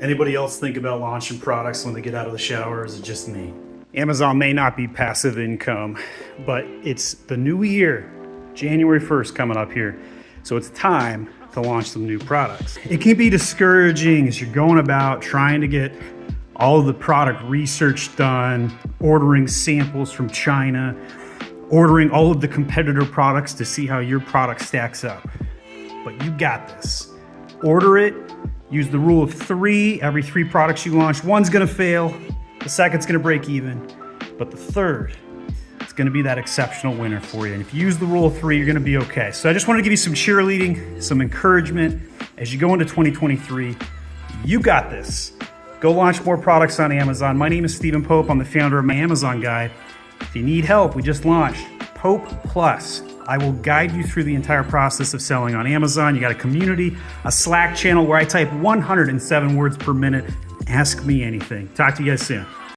Anybody else think about launching products when they get out of the shower, or is it just me? Amazon may not be passive income, but it's the new year, January 1st coming up here. So it's time to launch some new products. It can be discouraging as you're going about trying to get all of the product research done, ordering samples from China, ordering all of the competitor products to see how your product stacks up. But you got this. Order it, use the rule of 3. Every 3 products you launch, one's gonna fail, the second's gonna break even, but the third is gonna be that exceptional winner for you. And if you use the rule of 3, you're gonna be okay. So I just wanted to give you some cheerleading, some encouragement as you go into 2023. You got this. Go launch more products on Amazon. My name is Stephen Pope. I'm the founder of My Amazon Guide. If you need help, we just launched Pope Plus. I will guide you through the entire process of selling on Amazon. You got a community, a Slack channel where I type 107 words per minute. Ask me anything. Talk to you guys soon.